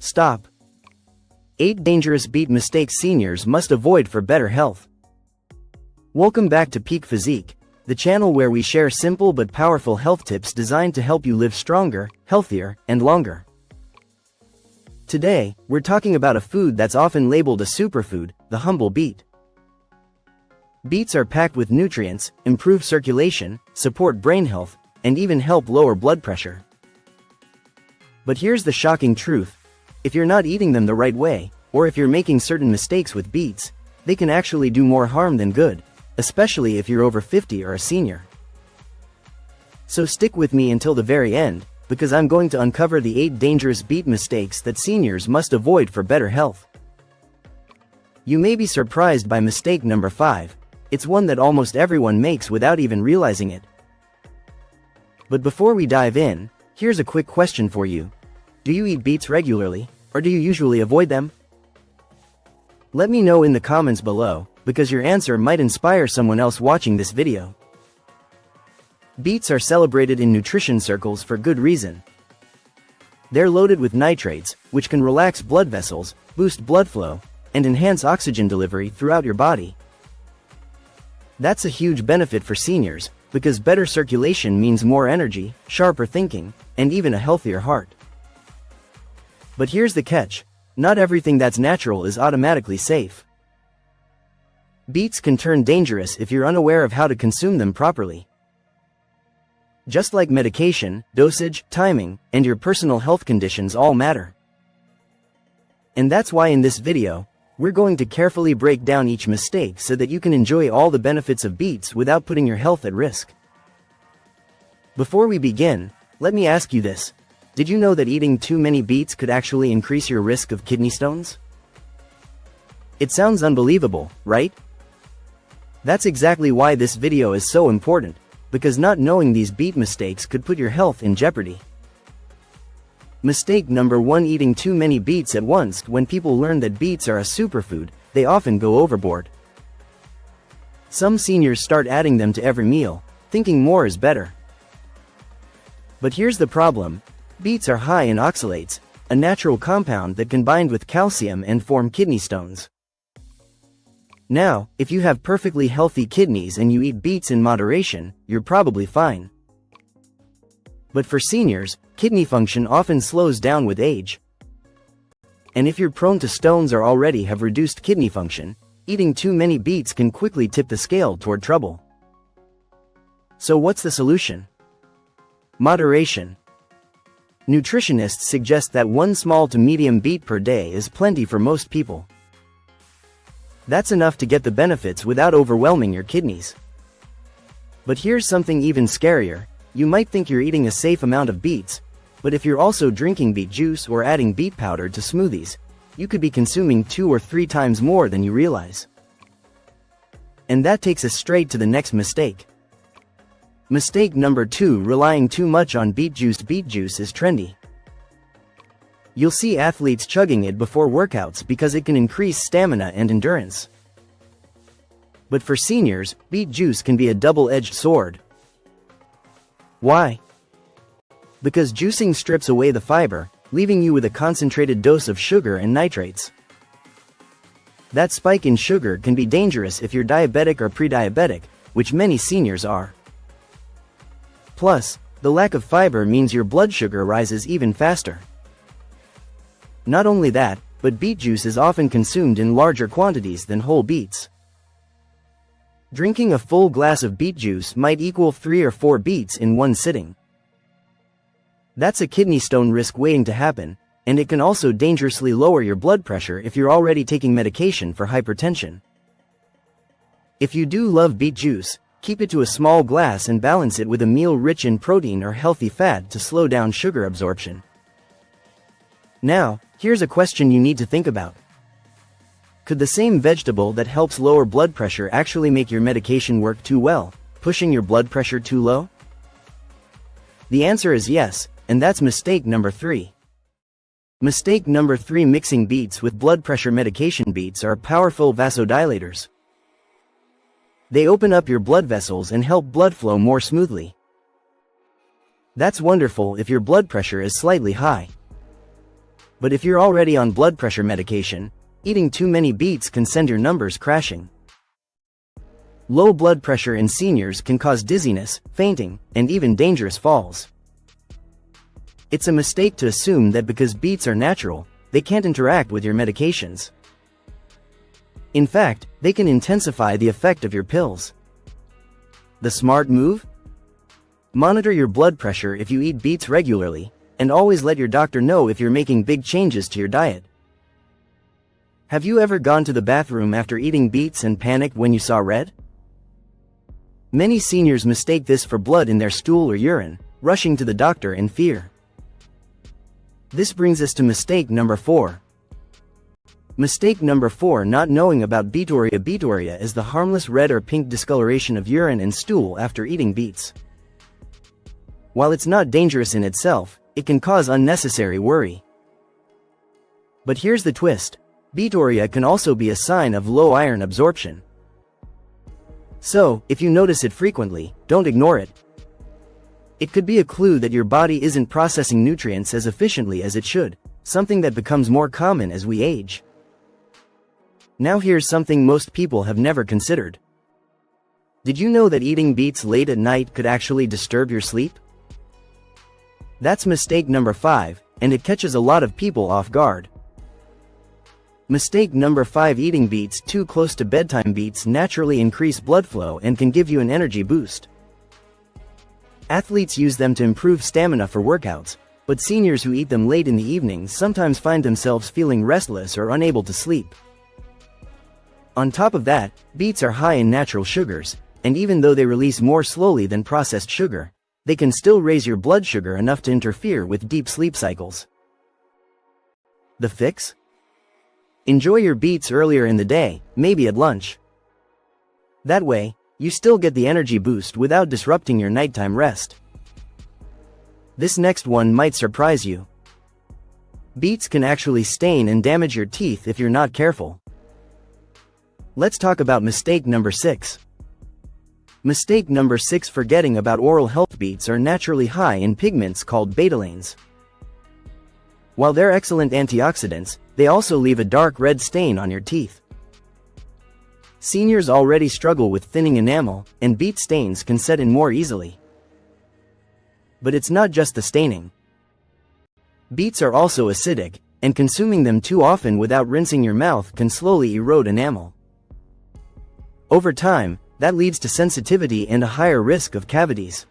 Stop. 8 dangerous beet mistakes seniors must avoid for better health. Welcome back to Peak Physique, the channel where we share simple but powerful health tips designed to help you live stronger, healthier, and longer. Today, we're talking about a food that's often labeled a superfood, the humble beet. Beets are packed with nutrients, improve circulation, support brain health, and even help lower blood pressure. But here's the shocking truth. If you're not eating them the right way, or if you're making certain mistakes with beets, they can actually do more harm than good, especially if you're over 50 or a senior. So stick with me until the very end, because I'm going to uncover the 8 dangerous beet mistakes that seniors must avoid for better health. You may be surprised by mistake number 5. It's one that almost everyone makes without even realizing it. But before we dive in, here's a quick question for you. Do you eat beets regularly, or do you usually avoid them? Let me know in the comments below, because your answer might inspire someone else watching this video. Beets are celebrated in nutrition circles for good reason. They're loaded with nitrates, which can relax blood vessels, boost blood flow, and enhance oxygen delivery throughout your body. That's a huge benefit for seniors, because better circulation means more energy, sharper thinking, and even a healthier heart. But here's the catch. Not everything that's natural is automatically safe. Beets can turn dangerous if you're unaware of how to consume them properly. Just like medication, dosage, timing, and your personal health conditions all matter. And that's why in this video, we're going to carefully break down each mistake so that you can enjoy all the benefits of beets without putting your health at risk. Before we begin, let me ask you this. Did you know that eating too many beets could actually increase your risk of kidney stones? It sounds unbelievable, right? That's exactly why this video is so important, because not knowing these beet mistakes could put your health in jeopardy. Mistake number 1: eating too many beets at once. When people learn that beets are a superfood, they often go overboard. Some seniors start adding them to every meal, thinking more is better. But here's the problem. Beets are high in oxalates, a natural compound that can bind with calcium and form kidney stones. Now, if you have perfectly healthy kidneys and you eat beets in moderation, you're probably fine. But for seniors, kidney function often slows down with age. And if you're prone to stones or already have reduced kidney function, eating too many beets can quickly tip the scale toward trouble. So what's the solution? Moderation. Nutritionists suggest that 1 small to medium beet per day is plenty for most people. That's enough to get the benefits without overwhelming your kidneys. But here's something even scarier. You might think you're eating a safe amount of beets, but if you're also drinking beet juice or adding beet powder to smoothies, you could be consuming 2 or 3 times more than you realize. And that takes us straight to the next mistake. Mistake number 2: relying too much on beet juice. Beet juice is trendy. You'll see athletes chugging it before workouts because it can increase stamina and endurance. But for seniors, beet juice can be a double-edged sword. Why? Because juicing strips away the fiber, leaving you with a concentrated dose of sugar and nitrates. That spike in sugar can be dangerous if you're diabetic or pre-diabetic, which many seniors are. Plus, the lack of fiber means your blood sugar rises even faster. Not only that, but beet juice is often consumed in larger quantities than whole beets. Drinking a full glass of beet juice might equal 3 or 4 beets in one sitting. That's a kidney stone risk waiting to happen, and it can also dangerously lower your blood pressure if you're already taking medication for hypertension. If you do love beet juice, keep it to a small glass and balance it with a meal rich in protein or healthy fat to slow down sugar absorption. Now, here's a question you need to think about. Could the same vegetable that helps lower blood pressure actually make your medication work too well, pushing your blood pressure too low? The answer is yes, and that's mistake number 3. Mistake number 3: mixing beets with blood pressure medication. Beets are powerful vasodilators. They open up your blood vessels and help blood flow more smoothly. That's wonderful if your blood pressure is slightly high. But if you're already on blood pressure medication, eating too many beets can send your numbers crashing. Low blood pressure in seniors can cause dizziness, fainting, and even dangerous falls. It's a mistake to assume that because beets are natural, they can't interact with your medications. In fact, they can intensify the effect of your pills. The smart move? Monitor your blood pressure if you eat beets regularly, and always let your doctor know if you're making big changes to your diet. Have you ever gone to the bathroom after eating beets and panicked when you saw red? Many seniors mistake this for blood in their stool or urine, rushing to the doctor in fear. This brings us to mistake number 4. Mistake number 4: not knowing about beeturia. Beeturia is the harmless red or pink discoloration of urine and stool after eating beets. While it's not dangerous in itself, it can cause unnecessary worry. But here's the twist: beeturia can also be a sign of low iron absorption. So, if you notice it frequently, don't ignore it. It could be a clue that your body isn't processing nutrients as efficiently as it should, something that becomes more common as we age. Now here's something most people have never considered. Did you know that eating beets late at night could actually disturb your sleep? That's mistake number 5, and it catches a lot of people off guard. Mistake number 5: eating beets too close to bedtime. Beets naturally increase blood flow and can give you an energy boost. Athletes use them to improve stamina for workouts, but seniors who eat them late in the evening sometimes find themselves feeling restless or unable to sleep. On top of that, beets are high in natural sugars, and even though they release more slowly than processed sugar, they can still raise your blood sugar enough to interfere with deep sleep cycles. The fix? Enjoy your beets earlier in the day, maybe at lunch. That way, you still get the energy boost without disrupting your nighttime rest. This next one might surprise you. Beets can actually stain and damage your teeth if you're not careful. Let's talk about mistake number 6. Mistake number 6: forgetting about oral health. Beets are naturally high in pigments called betalains. While they're excellent antioxidants, they also leave a dark red stain on your teeth. Seniors already struggle with thinning enamel, and beet stains can set in more easily. But it's not just the staining. Beets are also acidic, and consuming them too often without rinsing your mouth can slowly erode enamel. Over time, that leads to sensitivity and a higher risk of cavities.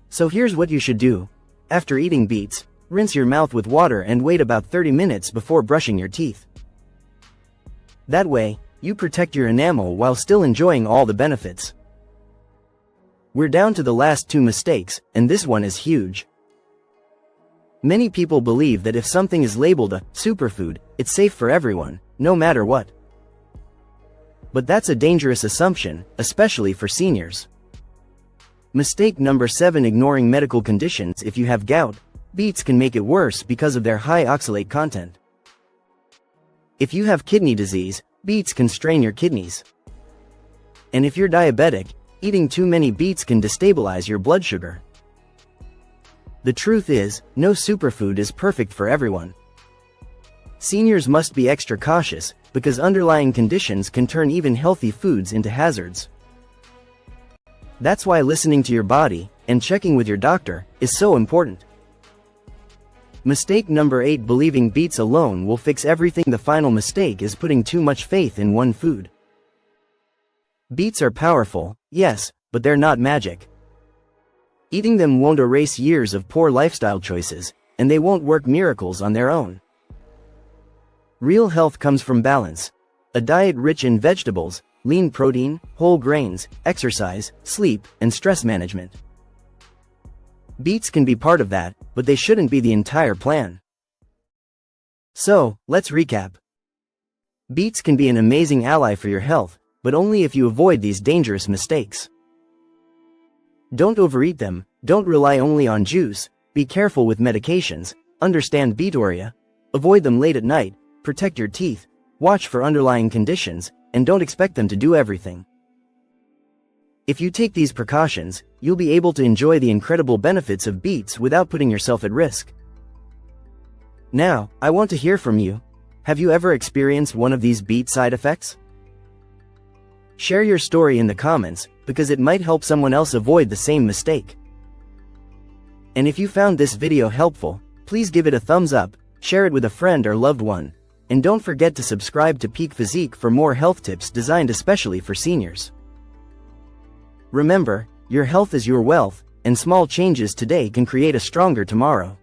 So here's what you should do. After eating beets, rinse your mouth with water and wait about 30 minutes before brushing your teeth. That way, you protect your enamel while still enjoying all the benefits. We're down to the last 2 mistakes, and this one is huge. Many people believe that if something is labeled a superfood, it's safe for everyone, no matter what. But that's a dangerous assumption, especially for seniors. Mistake number 7: ignoring medical conditions. If you have gout, beets can make it worse because of their high oxalate content. If you have kidney disease, beets can strain your kidneys. And if you're diabetic, eating too many beets can destabilize your blood sugar. The truth is, no superfood is perfect for everyone. Seniors must be extra cautious, because underlying conditions can turn even healthy foods into hazards. That's why listening to your body, and checking with your doctor, is so important. Mistake number 8: believing beets alone will fix everything. The final mistake is putting too much faith in one food. Beets are powerful, yes, but they're not magic. Eating them won't erase years of poor lifestyle choices, and they won't work miracles on their own. Real health comes from balance. A diet rich in vegetables, lean protein, whole grains, exercise, sleep, and stress management. Beets can be part of that, but they shouldn't be the entire plan. So, let's recap. Beets can be an amazing ally for your health, but only if you avoid these dangerous mistakes. Don't overeat them, don't rely only on juice, be careful with medications, understand beeturia, avoid them late at night, protect your teeth, watch for underlying conditions, and don't expect them to do everything. If you take these precautions, you'll be able to enjoy the incredible benefits of beets without putting yourself at risk. Now, I want to hear from you. Have you ever experienced one of these beet side effects? Share your story in the comments, because it might help someone else avoid the same mistake. And if you found this video helpful, please give it a thumbs up, share it with a friend or loved one, and don't forget to subscribe to Peak Physique for more health tips designed especially for seniors. Remember, your health is your wealth, and small changes today can create a stronger tomorrow.